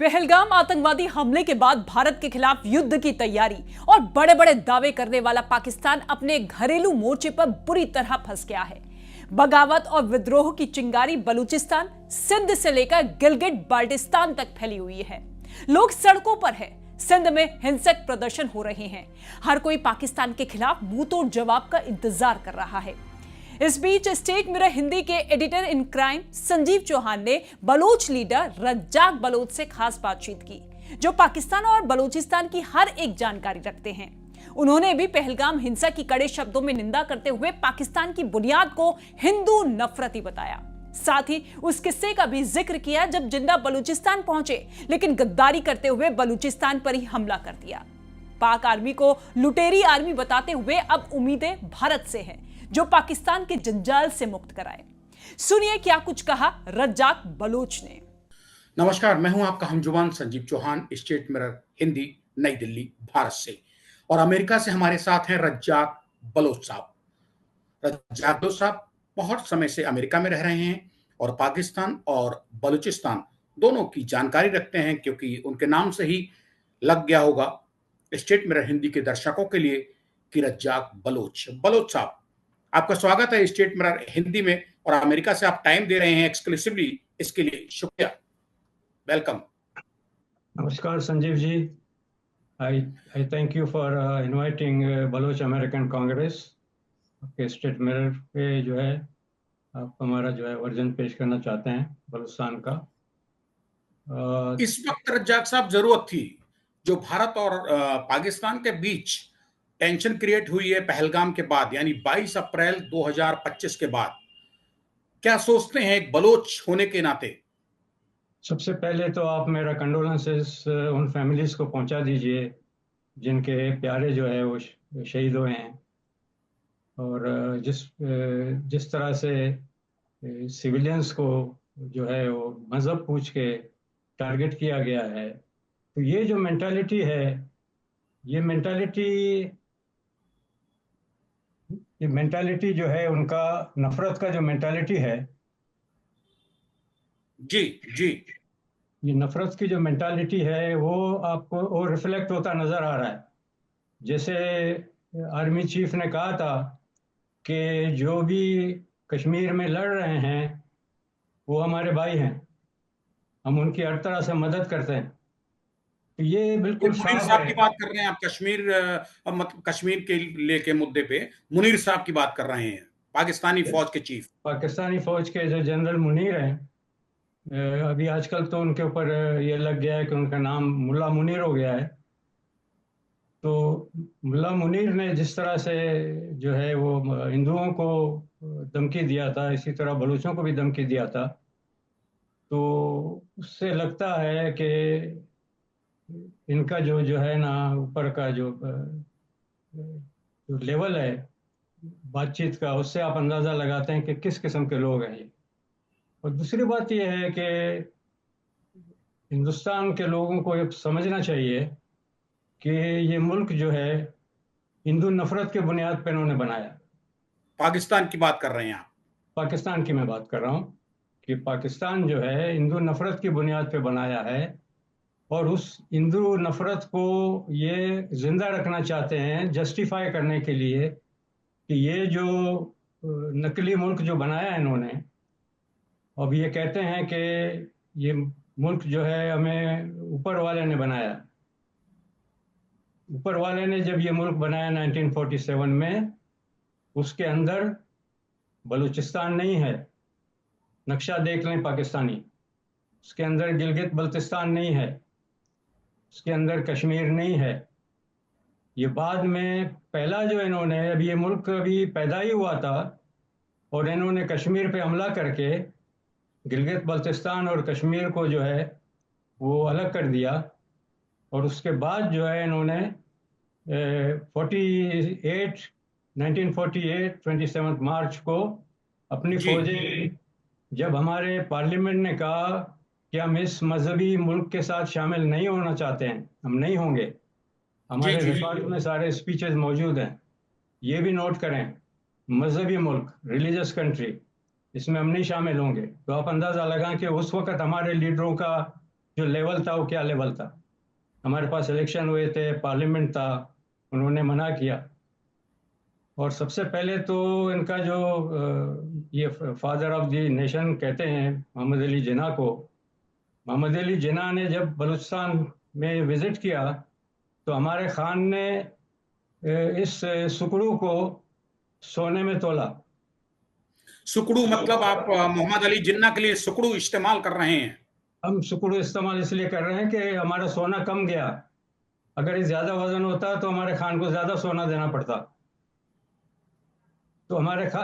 पहलगाम आतंकवादी हमले के बाद भारत के खिलाफ युद्ध की तैयारी और बड़े बड़े दावे करने वाला पाकिस्तान अपने घरेलू मोर्चे पर बुरी तरह फंस गया है। बगावत और विद्रोह की चिंगारी बलूचिस्तान, सिंध से लेकर गिलगिट बाल्टिस्तान तक फैली हुई है। लोग सड़कों पर है। सिंध में हिंसक प्रदर्शन हो रहे हैं। हर कोई पाकिस्तान के खिलाफ मुंहतोड़ जवाब का इंतजार कर रहा है। इस बीच स्टेट मिरर हिंदी के editor in crime Sanjeev Chauhan ने बलोच लीडर रज्जाक बलोच से खास बातचीत की, जो पाकिस्तान और बलूचिस्तान की हर एक जानकारी रखते हैं। उन्होंने भी पहलगाम हिंसा की कड़े शब्दों में निंदा करते हुए पाकिस्तान की बुनियाद को हिंदू नफरती बताया। साथ ही उस किस्से का भी जिक्र किया जब जिन्ना बलूचिस्तान पहुंचे लेकिन गद्दारी करते हुए बलूचिस्तान पर ही हमला कर दिया। पाक आर्मी को लुटेरी आर्मी बताते हुए अब उम्मीदें भारत से हैं, जो पाकिस्तान के जंजाल से मुक्त कराए। सुनिए क्या कुछ कहा रज्जाक बलोच ने। नमस्कार, मैं हूं आपका हमजुबान संजीव चौहान, स्टेट मिरर हिंदी, नई दिल्ली, भारत से। और अमेरिका से हमारे साथ हैं रज्जाक बलोच साहब। रज्जाक बलोच साहब बहुत समय से अमेरिका में रह रहे हैं और पाकिस्तान और बलूचिस्तान दोनों की जानकारी रखते हैं, क्योंकि उनके नाम से ही लग गया होगा स्टेट मिरर हिंदी के दर्शकों के लिए कि रज्जाक बलोच साहब, आपका स्वागत है स्टेट मिरर हिंदी में। और अमेरिका से आप टाइम दे रहे हैं एक्सक्लूसिवली, इसके लिए शुक्रिया। वेलकम। नमस्कार Sanjeev ji, I thank you for inviting Baloch American Congress. आपके स्टेट मिरर पे जो है आप हमारा जो है वर्जन पेश करना चाहते हैं बलूचिस्तान का। इस वक्त रज्जाक साहब जरूरत थी, जो भारत और पाकिस्तान के बीच टेंशन क्रिएट हुई है पहलगाम के बाद, यानी 22 अप्रैल 2025 के बाद। क्या सोचते हैं एक बलोच होने के नाते? सबसे पहले तो आप मेरा कंडोलेंसेस उन फैमिलीज को पहुंचा दीजिए जिनके प्यारे जो है वो शहीद हुए हैं। और जिस तरह से सिविलियंस को जो है वो मजहब पूछ के टारगेट किया गया है, तो ये जो मेंटालिटी है, ये मेंटालिटी जो है उनका नफरत का जो मेंटालिटी है, जी जी, ये नफरत की जो मेंटालिटी है वो आपको वो रिफ्लेक्ट होता नजर आ रहा है। जैसे आर्मी चीफ ने कहा था कि जो भी कश्मीर में लड़ रहे हैं वो हमारे भाई हैं, हम उनकी हर तरह से मदद करते हैं। तो ये बिल्कुल मुनीर साफ साहब है। की बात कर रहे हैं आप? कश्मीर मतलब कश्मीर के लेके मुद्दे पे मुनीर साहब की बात कर रहे हैं, पाकिस्तानी फौज के चीफ। पाकिस्तानी फौज के जो जनरल मुनीर हैं, अभी आजकल तो उनके ऊपर ये लग गया है कि उनका नाम मुल्ला मुनीर हो गया है। तो मुल्ला मुनीर ने जिस तरह से जो है वो हिंदुओं को धमकी दिया था, इसी तरह बलूचों को भी धमकी दिया था। तो उससे लगता है कि इनका जो जो है ना ऊपर का जो लेवल है बातचीत का, उससे आप अंदाज़ा लगाते हैं कि किस किस्म के लोग हैं ये। और दूसरी बात यह है कि हिंदुस्तान के लोगों को ये समझना चाहिए कि ये मुल्क जो है हिंदू नफरत के बुनियाद पर इन्होंने बनाया। पाकिस्तान की बात कर रहे हैं आप? पाकिस्तान की मैं बात कर रहा हूँ कि पाकिस्तान जो है हिंदू नफरत की बुनियाद पे बनाया है, और उस हिंदू नफरत को ये जिंदा रखना चाहते हैं जस्टिफाई करने के लिए कि ये जो नकली मुल्क जो बनाया है इन्होंने, अब ये कहते हैं कि ये मुल्क जो है हमें ऊपर वाले ने बनाया। ऊपर वाले ने जब ये मुल्क बनाया 1947 में, उसके अंदर बलूचिस्तान नहीं है। नक्शा देख लें पाकिस्तानी, उसके अंदर गिलगित बल्तिस्तान नहीं है, उसके अंदर कश्मीर नहीं है। ये बाद में पहला जो इन्होंने, अब ये मुल्क अभी पैदा ही हुआ था और इन्होंने कश्मीर पे हमला करके गिलगित बल्तिस्तान और कश्मीर को जो है वो अलग कर दिया। और उसके बाद जो है इन्होंने 1948 27 मार्च को अपनी फौजें, जब हमारे पार्लियामेंट ने कहा कि हम इस मजहबी मुल्क के साथ शामिल नहीं होना चाहते हैं, हम नहीं होंगे, हमारे रिकॉर्ड में सारे स्पीचेस मौजूद हैं, ये भी नोट करें, मजहबी मुल्क, रिलीजियस कंट्री, इसमें हम नहीं शामिल होंगे। तो आप अंदाज़ा लगाएं कि उस वक्त हमारे लीडरों का जो लेवल था वो क्या लेवल था। हमारे पास इलेक्शन हुए थे, पार्लियामेंट था, उन्होंने मना किया। और सबसे पहले तो इनका जो ये फादर ऑफ द नेशन कहते हैं मोहम्मद अली जिन्ना को, मोहम्मद अली जिन्ना ने जब बलूचिस्तान में विजिट किया तो हमारे खान ने इस सुकड़ू को सोने में तोला। सुकड़ू मतलब आप मोहम्मद अली जिन्ना के लिए सुकड़ू इस्तेमाल कर रहे हैं? हम सुकड़ू इस्तेमाल इसलिए कर रहे हैं कि हमारा सोना कम गया। अगर ये ज्यादा वजन होता तो हमारे खान को ज्यादा सोना देना पड़ता। तो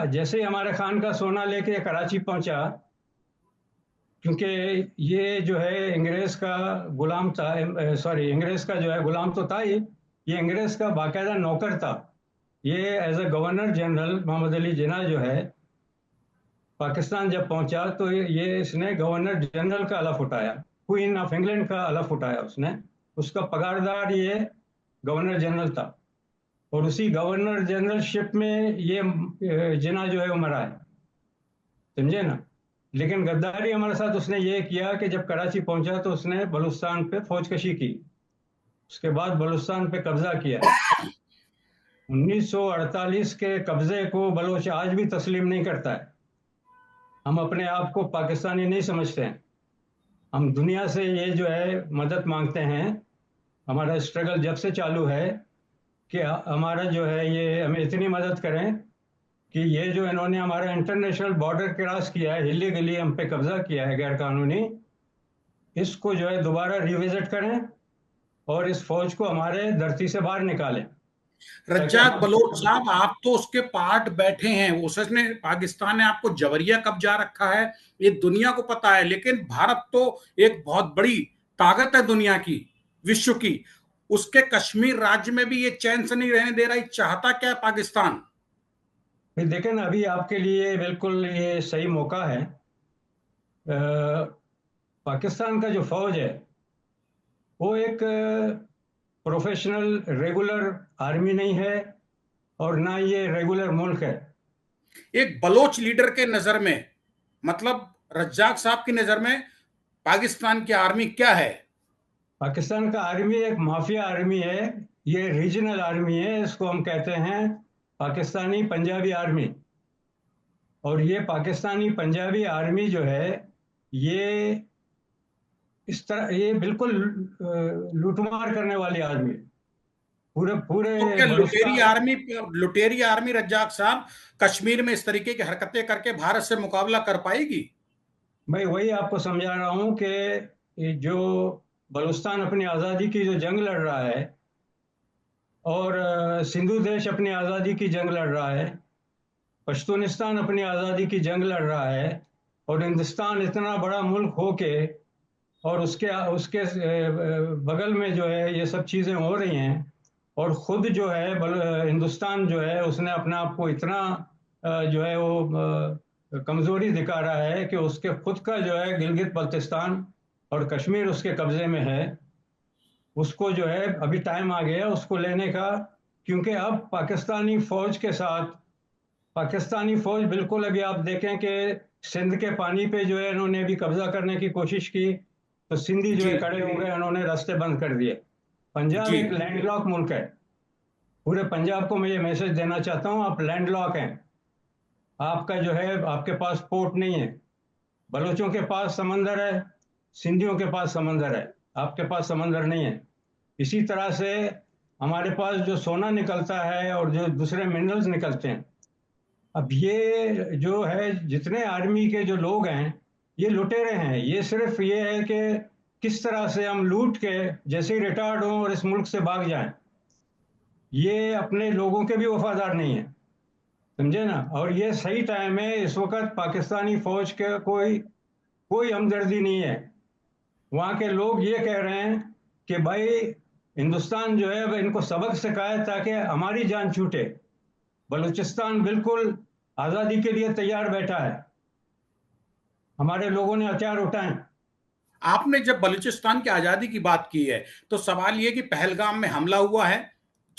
जैसे ही हमारे खान का सोना लेके कराची पहुंचा, क्योंकि ये जो है अंग्रेज का गुलाम था, अंग्रेज का जो है गुलाम तो था ही, ये अंग्रेज का बाकायदा नौकर था। ये as a governor general Mohammad Ali Jinnah जो है पाकिस्तान जब पहुंचा तो ये इसने गवर्नर जनरल का अलफ उठाया, क्वीन ऑफ इंग्लैंड का अलफ उठाया उसने। उसका पगारदार ये गवर्नर जनरल था और उसी गवर्नर जनरलशिप में ये जिन्ना जो है वो मरा है, समझे ना। लेकिन गद्दारी हमारे साथ उसने ये किया कि जब कराची पहुंचा तो उसने बलूचिस्तान पे फौजकशी की, उसके बाद बलूचिस्तान पे कब्जा किया। 1948 के कब्जे को बलोच आज भी तस्लीम नहीं करता है। हम अपने आप को पाकिस्तानी नहीं समझते हैं। हम दुनिया से ये जो है मदद मांगते हैं। हमारा स्ट्रगल जब से चालू है कि हमारा जो है ये हमें इतनी मदद करें कि ये जो इन्होंने हमारा इंटरनेशनल बॉर्डर क्रॉस किया है, इलीगली हम पे कब्जा किया है गैर कानूनी, इसको जो है दोबारा रिविजिट करें और इस फौज को हमारे धरती से बाहर निकालें। रज्जाक बलोच साहब, आप तो उसके पार्ट बैठे हैं। उसने पाकिस्तान ने आपको जबरिया कब्जा रखा है, ये दुनिया को पता है। लेकिन भारत तो एक बहुत बड़ी ताकत है दुनिया की, विश्व की। उसके कश्मीर राज्य में भी ये चैन से नहीं रहने दे रहा। चाहता क्या है पाकिस्तान? देखें ना, अभी आपके लिए बिल्कुल ये सही मौका है। पाकिस्तान का जो फौज है वो एक प्रोफेशनल रेगुलर आर्मी नहीं है और ना ये रेगुलर मुल्क है। एक बलोच लीडर के नजर में, मतलब रज्जाक साहब की नजर में, पाकिस्तान की आर्मी क्या है? पाकिस्तान का आर्मी एक माफिया आर्मी है। ये रीजनल आर्मी है, इसको हम कहते हैं पाकिस्तानी पंजाबी आर्मी। और ये पाकिस्तानी पंजाबी आर्मी जो है ये इस तरह ये बिल्कुल लूटमार करने वाली आर्मी है। पूरे पूरे तो क्या लुटेरी आर्मी रज्जाक साहब कश्मीर में इस तरीके की हरकतें करके भारत से मुकाबला कर पाएगी? मैं वही आपको समझा रहा हूं कि जो बलूचिस्तान अपनी आज़ादी की जो जंग लड़ रहा है और सिंधु देश अपनी आज़ादी की जंग लड़ रहा है, पश्तूनिस्तान अपनी आज़ादी की जंग लड़ रहा है, और हिंदुस्तान इतना बड़ा मुल्क होके और उसके उसके बगल में जो है ये सब चीज़ें हो रही हैं, और ख़ुद जो है हिंदुस्तान जो है उसने अपने आप को इतना जो है वो कमज़ोरी दिखा रहा है कि उसके खुद का जो है गिलगित बल्तिस्तान और कश्मीर उसके कब्ज़े में है। उसको जो है अभी टाइम आ गया उसको लेने का, क्योंकि अब पाकिस्तानी फ़ौज के साथ पाकिस्तानी फ़ौज बिल्कुल, अभी आप देखें कि सिंध के पानी पे जो है इन्होंने अभी कब्ज़ा करने की कोशिश की तो सिंधी जो है खड़े हो गए, उन्होंने रास्ते बंद कर दिए। पंजाब एक लैंडलॉक मुल्क है। पूरे पंजाब को मैं ये मैसेज देना चाहता हूँ, आप लैंडलॉक हैं। आपका जो है आपके पास पोर्ट नहीं है। बलोचों के पास समंदर है, सिंधियों के पास समंदर है, आपके पास समंदर नहीं है। इसी तरह से हमारे पास जो सोना निकलता है और जो दूसरे मिनरल्स निकलते हैं, अब ये जो है जितने आर्मी के जो लोग हैं ये लुटेरे हैं। ये सिर्फ ये है कि किस तरह से हम लूट के जैसे ही रिटायर्ड हों और इस मुल्क से भाग जाएं। ये अपने लोगों के भी वफादार नहीं है, समझे ना। और ये सही टाइम है, इस वक्त पाकिस्तानी फौज के कोई हमदर्दी नहीं है। वहाँ के लोग ये कह रहे हैं कि भाई हिंदुस्तान जो है वह इनको सबक सिखाए ताकि हमारी जान छूटे। बलूचिस्तान बिल्कुल आज़ादी के लिए तैयार बैठा है, हमारे लोगों ने हथियार उठाए। आपने जब बलूचिस्तान की आजादी की बात की है तो सवाल यह कि पहलगाम में हमला हुआ है,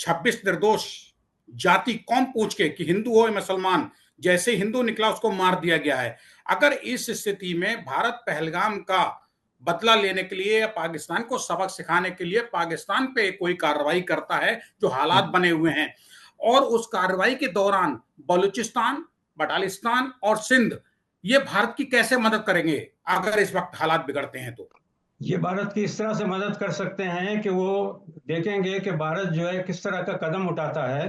26 निर्दोष जाति कौम पूछ के कि हिंदू हो या मुसलमान, जैसे हिंदू निकला उसको मार दिया गया है। अगर इस स्थिति में भारत पहलगाम का बदला लेने के लिए या पाकिस्तान को सबक सिखाने के लिए पाकिस्तान पे कोई कार्रवाई करता है जो हालात बने हुए हैं, और उस कार्रवाई के दौरान बलूचिस्तान, बटालिस्तान और सिंध ये भारत की कैसे मदद करेंगे अगर इस वक्त हालात बिगड़ते हैं तो? ये भारत की इस तरह से मदद कर सकते हैं कि वो देखेंगे कि भारत जो है किस तरह का कदम उठाता है।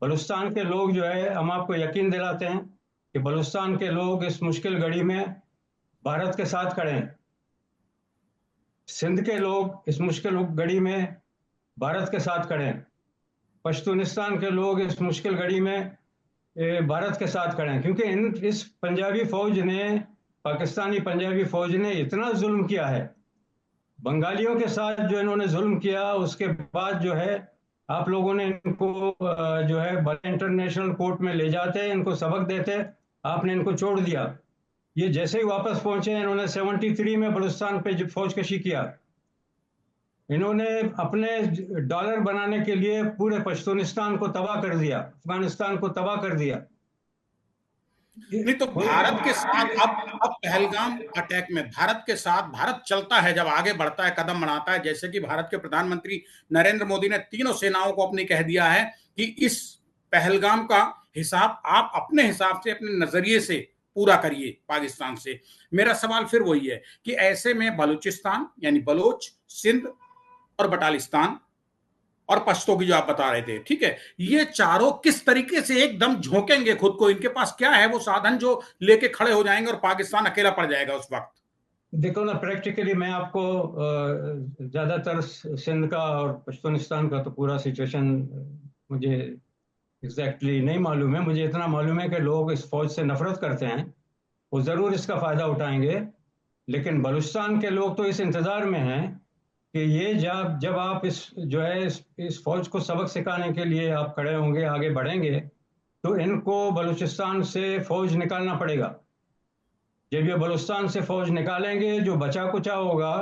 बलूचिस्तान के लोग जो है, हम आपको यकीन दिलाते हैं कि बलूचिस्तान के लोग इस मुश्किल घड़ी में भारत के साथ खड़े हैं। सिंध के लोग इस मुश्किल घड़ी में भारत के साथ खड़े हैं। पश्तूनिस्तान के लोग इस मुश्किल घड़ी में भारत के साथ खड़े हैं, क्योंकि इस पंजाबी फौज ने, पाकिस्तानी पंजाबी फौज ने इतना जुल्म किया है। बंगालियों के साथ जो इन्होंने जुल्म किया, उसके बाद जो है आप लोगों ने इनको जो है इंटरनेशनल कोर्ट में ले जाते, इनको सबक देते, आपने इनको छोड़ दिया। ये जैसे ही वापस पहुंचे, इन्होंने 73 में बलूचिस्तान पे फौजकशी किया। इन्होंने अपने डॉलर बनाने के लिए पूरे पश्तूनिस्तान को तबाह कर दिया, अफगानिस्तान को तबाह कर दिया। नहीं तो भारत के साथ अब पहलगाम अटैक में भारत के साथ, भारत चलता है जब आगे बढ़ता है, कदम बढ़ाता है, जैसे कि भारत के प्रधानमंत्री नरेंद्र मोदी ने तीनों सेनाओं को अपनी कह दिया है कि इस पहलगाम का हिसाब आप अपने हिसाब से, अपने नजरिए से पूरा करिए पाकिस्तान से। मेरा सवाल फिर वही है कि ऐसे में बलूचिस्तान यानी बलोच, सिंध और बटालिस्तान और पश्तो की जो आप बता रहे थे, ठीक है, ये चारों किस तरीके से एकदम झोंकेंगे खुद को? इनके पास क्या है वो साधन जो लेके खड़े हो जाएंगे और पाकिस्तान अकेला पड़ जाएगा उस वक्त? देखो ना, प्रैक्टिकली मैं आपको ज्यादातर सिंध का और पश्तूनिस्तान का तो पूरा सिचुएशन मुझे एग्जैक्टली नहीं मालूम है। मुझे इतना मालूम है कि लोग इस फौज से नफरत करते हैं, वो जरूर इसका फायदा उठाएंगे। लेकिन बलूचिस्तान के लोग तो इस इंतजार में हैं कि ये जब आप इस फौज को सबक सिखाने के लिए आप खड़े होंगे, आगे बढ़ेंगे, तो इनको बलूचिस्तान से फौज निकालना पड़ेगा। जब ये बलूचिस्तान से फौज निकालेंगे, जो बचा कुचा होगा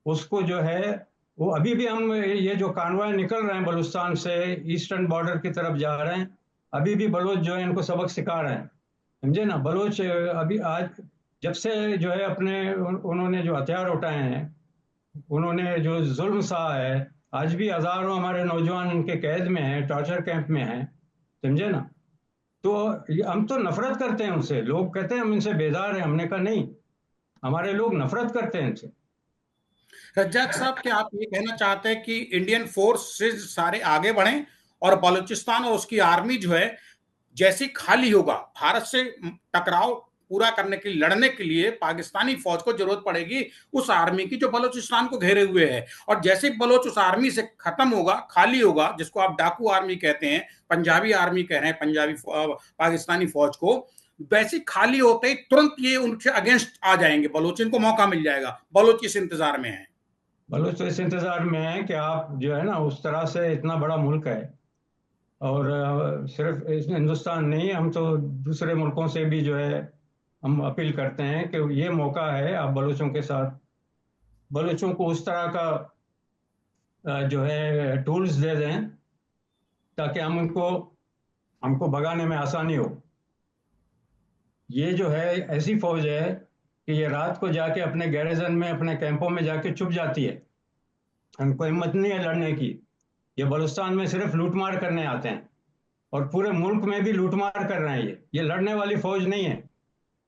उसको जो है, वो अभी भी हम ये जो कानवाय निकल रहे हैं बलूचिस्तान से ईस्टर्न बॉर्डर की तरफ जा रहे हैं, अभी भी बलोच जो है इनको सबक सिखा रहे हैं, समझे ना। बलोच अभी आज जब से जो है उन्होंने जो हथियार उठाए हैं, उन्होंने जो जुल्म सहा है, आज भी हजारों हमारे नौजवान इनके कैद में हैं, टॉर्चर कैंप में हैं, समझे ना। तो हम तो नफरत करते हैं उनसे। लोग कहते हैं हम इनसे बेजार हैं, हमने कहा नहीं, हमारे लोग नफरत करते हैं इनसे। रज्जाक साहब, क्या आप ये कहना चाहते हैं कि इंडियन फोर्सेस सारे आगे बढ़ें और बलूचिस्तान और उसकी आर्मी जो है जैसी खाली होगा, भारत से टकराव पूरा करने के लिए, लड़ने के लिए पाकिस्तानी फौज को जरूरत पड़ेगी उस आर्मी की जो बलूचिस्तान को घेरे हुए है, और जैसे बलोच उस आर्मी से खत्म होगा, खाली होगा, जिसको आप डाकू आर्मी कहते हैं, पंजाबी आर्मी कह रहे हैं, पंजाबी पाकिस्तानी फौज को, वैसे खाली होते ही तुरंत ये उनके अगेंस्ट आ जाएंगे बलोच, इनको मौका मिल जाएगा। बलोच इस इंतजार में है, बलोच तो इस इंतजार में है कि आप जो है ना, उस तरह से इतना बड़ा मुल्क है, और सिर्फ हिंदुस्तान नहीं, हम तो दूसरे मुल्कों से भी जो है हम अपील करते हैं कि ये मौका है, आप बलोचों के साथ, बलोचों को उस तरह का जो है टूल्स दे दें ताकि हमको भगाने में आसानी हो। ये जो है ऐसी फौज है कि ये रात को जाके अपने गैरिजन में, अपने कैंपों में जाके छुप जाती है, उनको हिम्मत नहीं है लड़ने की। ये बलूचिस्तान में सिर्फ लूटमार करने आते हैं, और पूरे मुल्क में भी लूटमार कर रहे हैं। ये लड़ने वाली फौज नहीं है,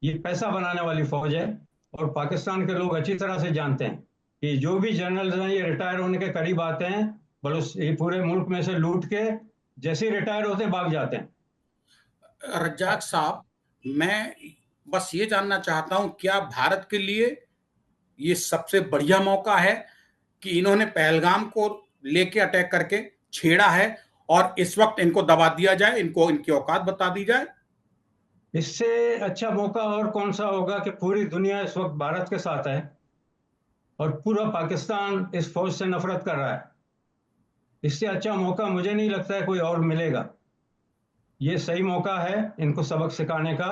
ये पैसा बनाने वाली फौज है। और पाकिस्तान के लोग अच्छी तरह से जानते हैं कि जो भी जनरल्स हैं ये रिटायर होने के करीब आते हैं, ये पूरे मुल्क में से लूट के जैसे ही रिटायर होते हैं भाग जाते हैं। रज्जाक साहब, मैं बस ये जानना चाहता हूं, क्या भारत के लिए ये सबसे बढ़िया मौका है कि इन्होंने पहलगाम को लेके अटैक करके छेड़ा है और इस वक्त इनको दबा दिया जाए, इनको इनकी औकात बता दी जाए? इससे अच्छा मौका और कौन सा होगा कि पूरी दुनिया इस वक्त भारत के साथ है और पूरा पाकिस्तान इस फौज से नफरत कर रहा है। इससे अच्छा मौका मुझे नहीं लगता है कोई और मिलेगा। ये सही मौका है इनको सबक सिखाने का,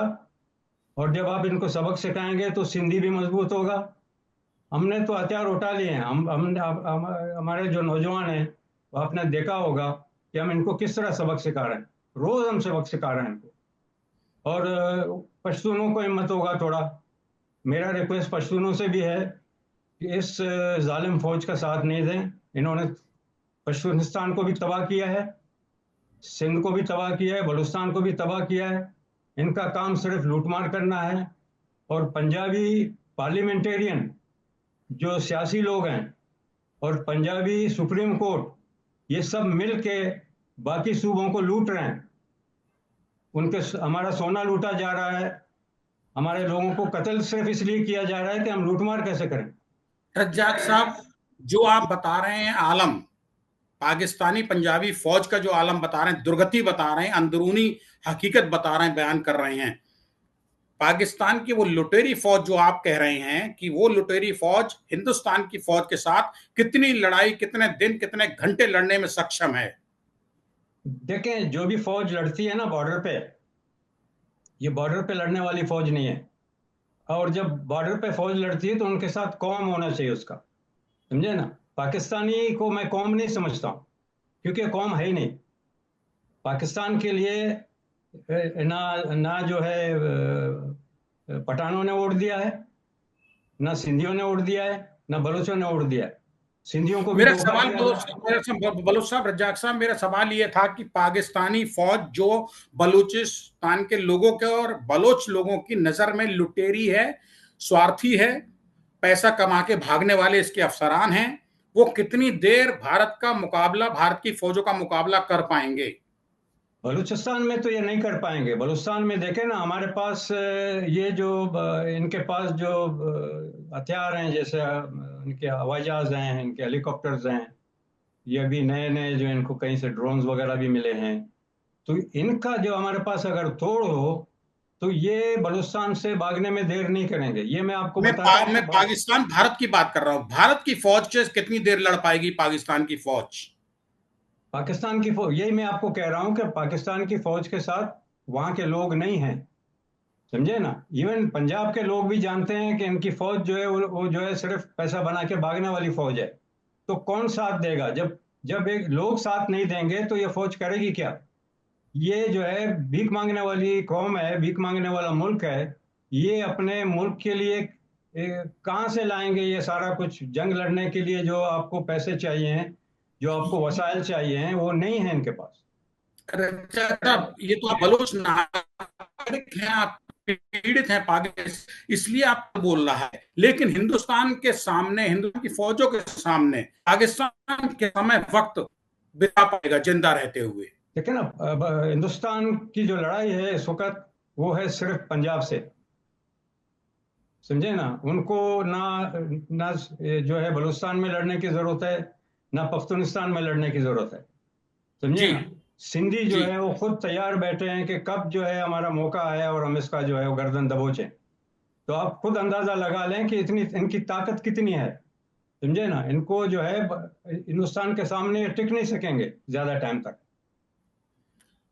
और जब आप इनको सबक सिखाएंगे तो सिंधी भी मजबूत होगा। हमने तो हथियार उठा लिए हैं, हमारे जो नौजवान हैं, वो आपने देखा होगा कि हम इनको किस तरह सबक सिखा रहे हैं। रोज हम सबक सिखा रहे हैं इनको, और पश्तूनों को हिम्मत होगा थोड़ा। मेरा रिक्वेस्ट पश्तूनों से भी है कि इस जालिम फौज का साथ नहीं दें। इन्होंने पश्चिमिस्तान को भी तबाह किया है, सिंध को भी तबाह किया है, बलूचिस्तान को भी तबाह किया है। इनका काम सिर्फ लूटमार करना है। और पंजाबी पार्लियामेंटेरियन जो सियासी लोग हैं और पंजाबी सुप्रीम कोर्ट, ये सब मिल के बाकी सूबों को लूट रहे हैं। उनके हमारा सोना लूटा जा रहा है, हमारे लोगों को कत्ल सिर्फ इसलिए किया जा रहा है कि हम लूटमार कैसे करें। रज्जाक साहब, जो आप बता रहे हैं आलम, पाकिस्तानी पंजाबी फौज का जो आलम बता रहे हैं, दुर्गति बता रहे हैं, अंदरूनी हकीकत बता रहे हैं, बयान कर रहे हैं, पाकिस्तान की वो लुटेरी फौज जो आप कह रहे हैं कि वो लुटेरी फौज हिंदुस्तान की फौज के साथ कितनी लड़ाई, कितने दिन, कितने घंटे लड़ने में सक्षम है? देखें, जो भी फौज लड़ती है ना बॉर्डर पे, ये बॉर्डर पे लड़ने वाली फौज नहीं है। और जब बॉर्डर पे फौज लड़ती है तो उनके साथ कौम होना चाहिए उसका, समझे ना। पाकिस्तानी को मैं कौम नहीं समझता हूँ, क्योंकि कौम है ही नहीं। पाकिस्तान के लिए ना ना जो है पठानों ने वोट दिया है, ना सिंधियों ने वोट दिया है, ना बलूचों ने वोट दिया है। सिंधियों को भी मेरा धोखा सवाल दिया। बलूच साहब, रज्जाक साहब, मेरा सवाल ये था कि पाकिस्तानी फौज जो बलूचिस्तान के लोगों के और बलोच लोगों की नजर में लुटेरी है, स्वार्थी है, पैसा कमा के भागने वाले इसके अफसरान हैं, वो कितनी देर भारत का मुकाबला, भारत की फौजों का मुकाबला कर पाएंगे? बलूचिस्तान में तो ये नहीं कर पाएंगे। बलूचिस्तान में देखें ना, हमारे पास ये जो इनके पास जो हथियार हैं, जैसे इनके हवाई जहाज हैं, इनके हेलीकॉप्टर्स हैं, ये अभी नए नए जो इनको कहीं से ड्रोन्स वगैरह भी मिले हैं। तो इनका जो हमारे पास अगर तोड़ हो तो ये बलूचिस्तान से भागने में देर नहीं करेंगे। ये मैं आपको बताता हूँ। मैं पाकिस्तान, भारत की बात कर रहा हूं। भारत की फौज से कितनी देर लड़ पाएगी पाकिस्तान की फौज? पाकिस्तान की फौज, यही मैं आपको कह रहा हूं कि पाकिस्तान की फौज के साथ वहां के लोग नहीं हैं, समझे ना। इवन पंजाब के लोग भी जानते हैं कि इनकी फौज जो है वो जो है सिर्फ पैसा बना के भागने वाली फौज है। तो कौन साथ देगा? जब जब एक लोग साथ नहीं देंगे तो ये फौज करेगी क्या? ये जो है भीख मांगने वाली कौम है, भीख मांगने वाला मुल्क है। ये अपने मुल्क के लिए कहाँ से लाएंगे ये सारा कुछ? जंग लड़ने के लिए जो आपको पैसे चाहिए, जो आपको वसाइल चाहिए हैं, वो नहीं है इनके पास। साहब, ये तो आप बलोच नागरिक हैं, आप पीड़ित हैं पाकिस्तान, इसलिए आप बोल रहा है, लेकिन हिंदुस्तान के सामने, हिंदुस्तान की फौजों के सामने पाकिस्तान के समय वक्त बिता पाएगा जिंदा रहते हुए? देखिए ना, अब हिंदुस्तान की जो लड़ाई है इस वक्त, वो है सिर्फ पंजाब से, समझे ना। उनको ना ना जो है बलूचिस्तान में लड़ने की जरूरत है, ना पख्तूनिस्तान में लड़ने की जरूरत है, समझे जी ना। सिंधी जो जी। है वो खुद तैयार बैठे हैं कि कब जो है हमारा मौका आया और हम इसका जो है वो गर्दन दबोचें। तो आप खुद अंदाजा लगा लें कि इतनी इनकी ताकत कितनी है, समझे ना। इनको जो है हिंदुस्तान के सामने टिक नहीं सकेंगे ज्यादा टाइम तक।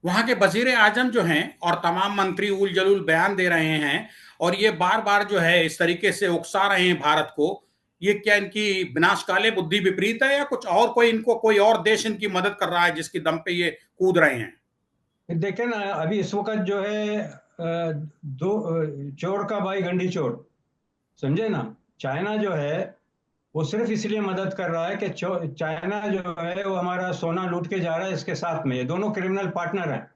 वहां के वजीर आजम जो हैं और तमाम मंत्री उल जलूल बयान दे रहे हैं, और ये बार बार जो है इस तरीके से उकसा रहे हैं भारत को, ये क्या इनकी विनाशकाले बुद्धि विपरीत है, या कुछ और कोई, इनको कोई और देश इनकी मदद कर रहा है जिसकी दम पे ये कूद रहे हैं? देखें ना, अभी इस वक्त जो है दो चोर का भाई गंडी चोर, समझे ना। चाइना जो है वो सिर्फ इसलिए मदद कर रहा है कि चाइना जो है वो हमारा सोना लूट के जा रहा है इसके साथ में। ये दोनों क्रिमिनल पार्टनर हैं।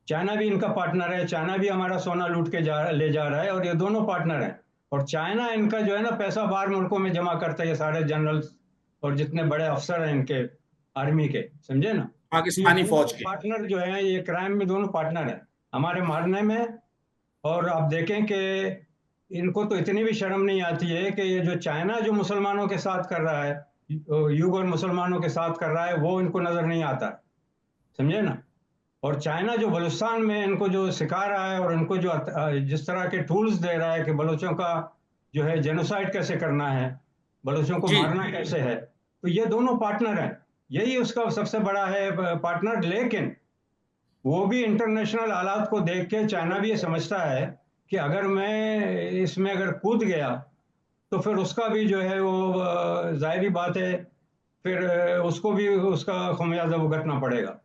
चाइना भी इनका पार्टनर है, चाइना भी हमारा सोना लूट के ले जा रहा है, और ये दोनों पार्टनर हैं। और चाइना इनका जो है ना पैसा बाहर मुल्कों में जमा करता है, ये सारे जनरल्स और जितने बड़े अफसर हैं इनके आर्मी के, समझे ना। तो ये पाकिस्तानी फौज दोनों के? पार्टनर जो है ये क्राइम में दोनों पार्टनर हैं हमारे मारने में। और आप देखें कि इनको तो इतनी भी शर्म नहीं आती है कि ये जो चाइना जो मुसलमानों के साथ कर रहा है, युग और मुसलमानों के साथ कर रहा है, वो इनको नजर नहीं आता, समझे ना। और चाइना जो बलूचिस्तान में इनको जो सिखा रहा है और इनको जो जिस तरह के टूल्स दे रहा है कि बलूचों का जो है जेनोसाइड कैसे करना है, बलूचों को जी। मारना कैसे है, तो ये दोनों पार्टनर हैं। यही उसका सबसे बड़ा है पार्टनर। लेकिन वो भी इंटरनेशनल हालात को देख के चाइना भी ये समझता है कि अगर मैं इसमें अगर कूद गया तो फिर उसका भी जो है वो जाहिर बात है, फिर उसको भी उसका खमियाजा भुगतना पड़ेगा।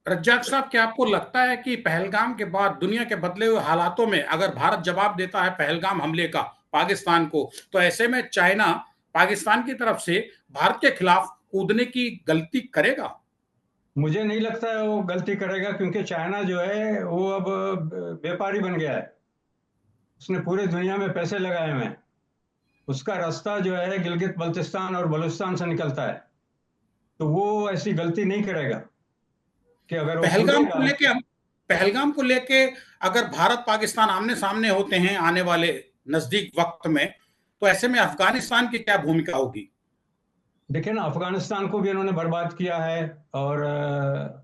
रज्जाक साहब, क्या आपको लगता है कि पहलगाम के बाद दुनिया के बदले हुए हालातों में अगर भारत जवाब देता है पहलगाम हमले का पाकिस्तान को, तो ऐसे में चाइना पाकिस्तान की तरफ से भारत के खिलाफ कूदने की गलती करेगा? मुझे नहीं लगता है वो गलती करेगा, क्योंकि चाइना जो है वो अब व्यापारी बन गया है। उसने पूरे दुनिया में पैसे लगाए हुए हैं। उसका रास्ता जो है गिलगित बल्तिस्तान और बलूचिस्तान से निकलता है, तो वो ऐसी गलती नहीं करेगा कि अगर वो पहलगाम को कूदेगा। लेके पहलगाम को लेके अगर भारत पाकिस्तान आमने सामने होते हैं आने वाले नजदीक वक्त में, तो ऐसे में अफगानिस्तान की क्या भूमिका होगी? देखिए ना, अफगानिस्तान को भी इन्होंने बर्बाद किया है, और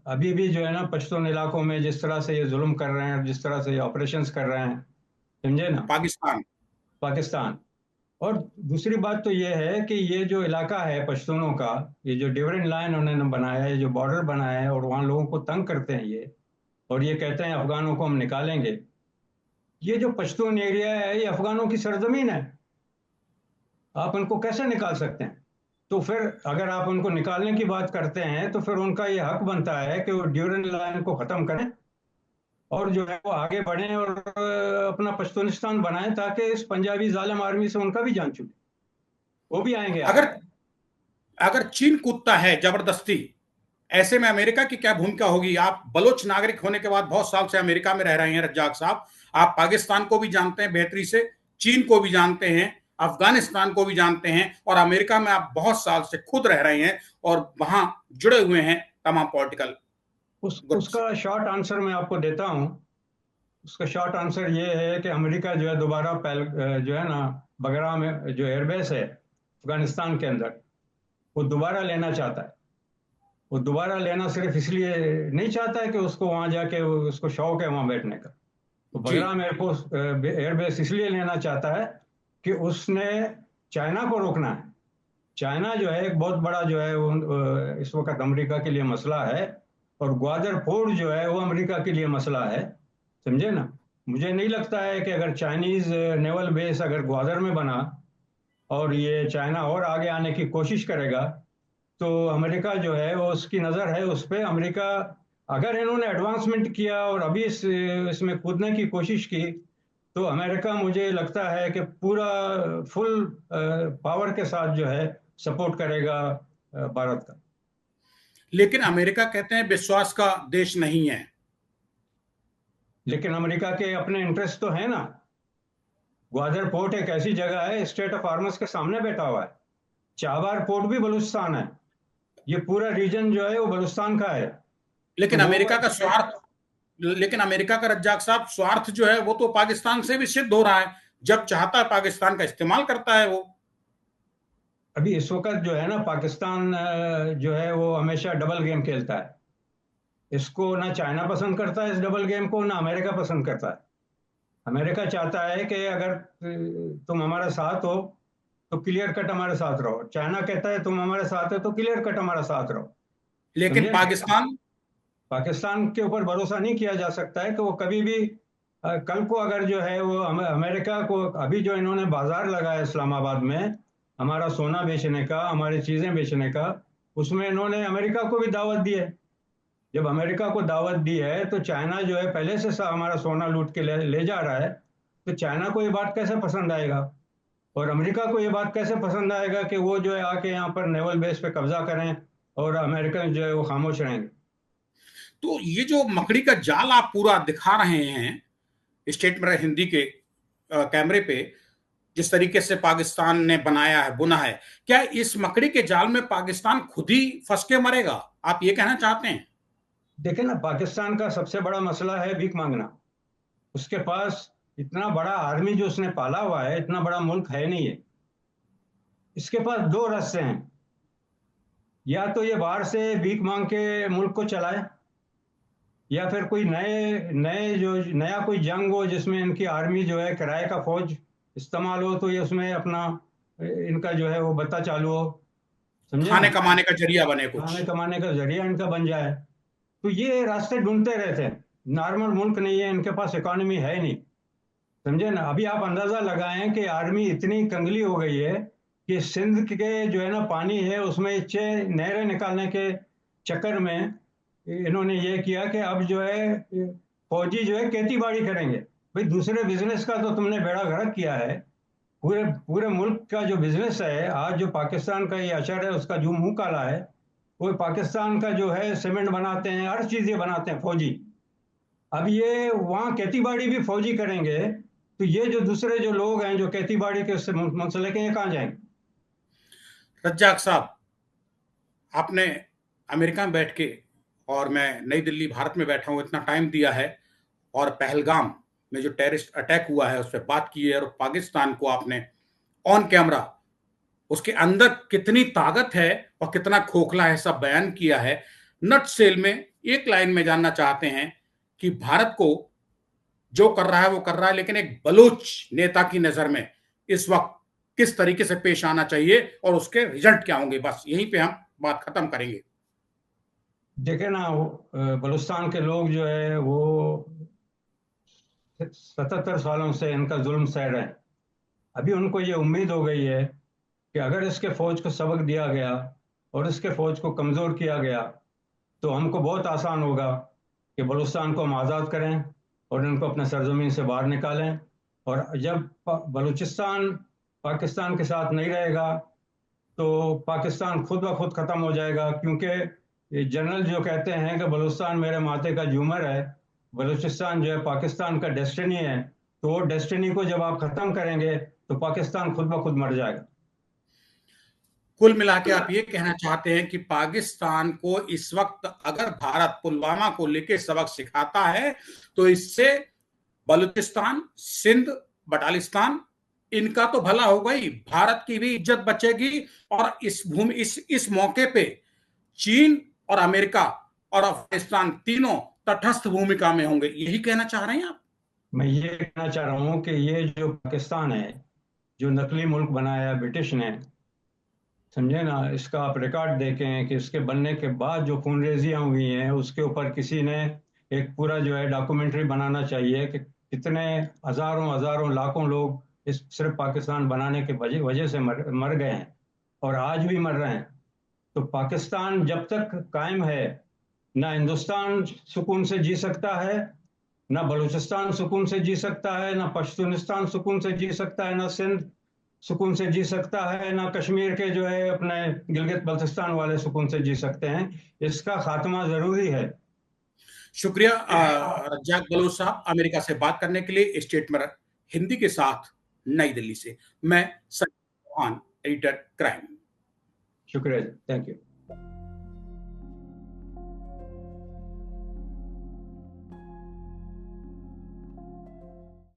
अभी भी जो है ना पश्तून इलाकों में जिस तरह से ये जुल्म कर रहे हैं, जिस तरह से ये ऑपरेशंस कर रहे हैं, समझे ना, पाकिस्तान। पाकिस्तान। और दूसरी बात तो ये है कि ये जो इलाका है पश्तूनों का, ये जो डिविडेंड लाइन उन्होंने बनाया है, जो बॉर्डर बनाया है, और वहाँ लोगों को तंग करते हैं ये, और ये कहते हैं अफगानों को हम निकालेंगे। ये जो पश्तून एरिया है ये अफगानों की सरजमीन है, आप उनको कैसे निकाल सकते हैं? तो फिर अगर आप उनको निकालने की बात करते हैं तो फिर उनका ये हक बनता है कि वो ड्यूरेंट लाइन को खत्म करें और जो है वो आगे बढ़ें और अपना पश्तूनिस्तान बनाएं, ताकि इस पंजाबी जालिम आर्मी से उनका भी जान छूटे। वो भी आएंगे अगर आगे। अगर चीन कूदता है जबरदस्ती, ऐसे में अमेरिका की क्या भूमिका होगी? आप बलोच नागरिक होने के बाद बहुत साल से अमेरिका में रह रहे हैं रज्जाक साहब, आप पाकिस्तान को भी जानते हैं बेहतरी से, चीन को भी जानते हैं, अफगानिस्तान को भी जानते हैं, और अमेरिका में आप बहुत साल से खुद रह रहे हैं और वहां जुड़े हुए हैं तमाम पॉलिटिकल ग्रुप से। उसका शॉर्ट आंसर मैं आपको देता हूं। उसका शॉर्ट आंसर ये है कि अमेरिका जो है दोबारा जो है ना बगरा में जो एयरबेस है अफगानिस्तान के अंदर, वो दोबारा लेना चाहता है। वो दोबारा लेना सिर्फ इसलिए नहीं चाहता है कि उसको वहां जाके उसको शौक है वहां बैठने का। तो जी। बगराम एयरपोर्ट एयरबेस इसलिए लेना चाहता है कि उसने चाइना को रोकना है। चाइना जो है एक बहुत बड़ा जो है वो इस वक्त अमेरिका के लिए मसला है, और ग्वादर पोर्ट जो है वो अमेरिका के लिए मसला है, समझे ना। मुझे नहीं लगता है कि अगर चाइनीज नेवल बेस अगर ग्वादर में बना और ये चाइना और आगे आने की कोशिश करेगा, तो अमेरिका जो है वो उसकी नज़र है उस पर। अमेरिका अगर इन्होंने एडवांसमेंट किया और अभी इसमें कूदने की कोशिश की, तो अमेरिका मुझे लगता है कि पूरा फुल पावर के साथ जो है सपोर्ट करेगा भारत का। लेकिन अमेरिका कहते हैं विश्वास का देश नहीं है। लेकिन अमेरिका के अपने इंटरेस्ट तो है ना। ग्वादर पोर्ट एक ऐसी जगह है, स्टेट ऑफ हार्मस के सामने बैठा हुआ है। चाबार पोर्ट भी बलूचिस्तान है। ये पूरा रीजन जो है वो बलूचिस्तान का है। तो लेकिन वो अमेरिका का स्वार्थ, लेकिन अमेरिका का रज्जाक साहब स्वार्थ जो है वो तो पाकिस्तान से भी सिद्ध हो रहा है। जब चाहता है पाकिस्तान का इस्तेमाल करता है वो। अभी इस वक्त जो है ना पाकिस्तान जो है वो हमेशा डबल गेम खेलता है। इसको ना चाइना पसंद करता है इस डबल गेम को, ना अमेरिका पसंद करता है। अमेरिका चाहता है कि अगर तुम हमारे साथ हो तो क्लियर कट हमारे साथ रहो। चाइना कहता है तुम हमारे साथ हो तो क्लियर कट हमारे साथ रहो, लेकिन समझे ना। पाकिस्तान, पाकिस्तान के ऊपर भरोसा नहीं किया जा सकता है कि वो कभी भी कल को अगर जो है वो अमेरिका को, अभी जो इन्होंने बाजार लगाया इस्लामाबाद में हमारा सोना बेचने का, हमारी चीजें बेचने का, उसमें इन्होंने अमेरिका को भी दावत दी है। जब अमेरिका को दावत दी है तो चाइना जो है पहले से हमारा सोना लूट के ले जा रहा है, तो चाइना को ये बात कैसे पसंद आएगा और अमेरिका को ये बात कैसे पसंद आएगा कि वो जो है आके यहाँ पर नेवल बेस पे कब्जा करें और अमेरिकन जो है वो खामोश रहेंगे। तो ये जो मकड़ी का जाल आप पूरा दिखा रहे हैं स्टेट में हिंदी के कैमरे पे, जिस तरीके से पाकिस्तान ने बनाया है, बुना है, क्या इस मकड़ी के जाल में पाकिस्तान खुद ही फंस के मरेगा? आप ये कहना चाहते हैं? देखें ना, पाकिस्तान का सबसे बड़ा मसला है भीख मांगना। उसके पास इतना बड़ा आर्मी जो उसने पाला हुआ है, इतना बड़ा मुल्क है नहीं है। इसके पास दो रास्ते हैं, या तो ये बाहर से भीख मांग के मुल्क को चलाए, या फिर कोई नए नए जो नया कोई जंग हो जिसमें इनकी आर्मी जो है किराए का फौज इस्तेमाल हो, तो ये उसमें अपना इनका जो है वो बत्ता चालू हो, समझे ना, खाने कमाने का जरिया बने खाने कुछ। कमाने का जरिया इनका बन जाए। तो ये रास्ते ढूंढते रहते हैं। नॉर्मल मुल्क नहीं है, इनके पास इकोनॉमी है नहीं, समझे ना। अभी आप अंदाजा लगाएं कि आर्मी इतनी कंगली हो गई है कि सिंध के जो है ना पानी है उसमें इच्छे नहरें निकालने के चक्कर में इन्होंने ये किया कि अब जो है फौजी जो है खेती बाड़ी करेंगे। भाई दूसरे बिजनेस का तो तुमने बेड़ा गर्क किया है, पूरे पूरे मुल्क का जो बिजनेस है, आज जो पाकिस्तान का ये अशर है उसका जो मुंह काला है, वो पाकिस्तान का जो है सीमेंट बनाते हैं, हर चीज ये बनाते हैं फौजी। अब ये वहाँ खेती बाड़ी भी फौजी करेंगे, तो ये जो दूसरे जो लोग हैं जो खेती बाड़ी के उससे मुंसलिक हैं, ये कहाँ जाएंगे? रज्जाक साहब, आपने अमेरिका में बैठ के और मैं नई दिल्ली भारत में बैठा हूं, इतना टाइम दिया है और पहलगाम में जो टेररिस्ट अटैक हुआ है उस पर बात की है, और पाकिस्तान को आपने ऑन कैमरा उसके अंदर कितनी ताकत है और कितना खोखला है सब बयान किया है। नट सेल में एक लाइन में जानना चाहते हैं कि भारत को जो कर रहा है वो कर रहा है, लेकिन एक बलूच नेता की नजर में इस वक्त किस तरीके से पेश आना चाहिए और उसके रिजल्ट क्या होंगे, बस यहीं पे हम बात खत्म करेंगे। देखे ना, बलूचिस्तान के लोग जो है वो 77 सालों से इनका जुल्म सह रहे हैं। अभी उनको ये उम्मीद हो गई है कि अगर इसके फौज को सबक दिया गया और इसके फौज को कमजोर किया गया तो हमको बहुत आसान होगा कि बलूचिस्तान को हम आज़ाद करें और इनको अपने सरजमीन से बाहर निकालें। और जब बलूचिस्तान पाकिस्तान के साथ नहीं रहेगा तो पाकिस्तान खुद ब खुद खत्म हो जाएगा, क्योंकि ये जनरल जो कहते हैं कि बलूचिस्तान मेरे माथे का झूमर है, बलूचिस्तान जो है पाकिस्तान का डेस्टिनी है, तो वो डेस्टिनी को जब आप खत्म करेंगे तो पाकिस्तान खुद ब खुद मर जाएगा। कुल मिला के आप ये कहना चाहते हैं कि पाकिस्तान को इस वक्त अगर भारत पुलवामा को लेकर सबक सिखाता है तो इससे बलूचिस्तान, सिंध, बटालिस्तान इनका तो भला होगा ही, भारत की भी इज्जत बचेगी। और इस मौके पे चीन और अमेरिका और अफगानिस्तान तीनों तटस्थ भूमिका में होंगे, यही कहना चाह रहे हैं आप? मैं ये कहना चाह रहा हूँ कि ये जो पाकिस्तान है, जो नकली मुल्क बनाया ब्रिटिश ने, समझे ना, इसका आप रिकॉर्ड देखें कि इसके बनने के बाद जो खूनरेजियां हुई हैं उसके ऊपर किसी ने एक पूरा जो है डॉक्यूमेंट्री बनाना चाहिए कि कितने हजारों हजारों लाखों लोग इस सिर्फ पाकिस्तान बनाने के वजह से मर गए हैं और आज भी मर रहे हैं। तो पाकिस्तान जब तक कायम है, ना हिंदुस्तान सुकून से जी सकता है, ना बलूचिस्तान सुकून से जी सकता है, ना पश्तूनिस्तान सुकून से जी सकता है, ना सिंध सुकून से जी सकता है, ना कश्मीर के जो है अपने गिलगित बल्तिस्तान वाले सुकून से जी सकते हैं। इसका खात्मा जरूरी है। शुक्रिया रज्जाक बलोच साहब, अमेरिका से बात करने के लिए। स्टेट में हिंदी के साथ नई दिल्ली से मैं संजीव चौहान, एडिटर क्राइम। शुक्रिया, थैंक यू।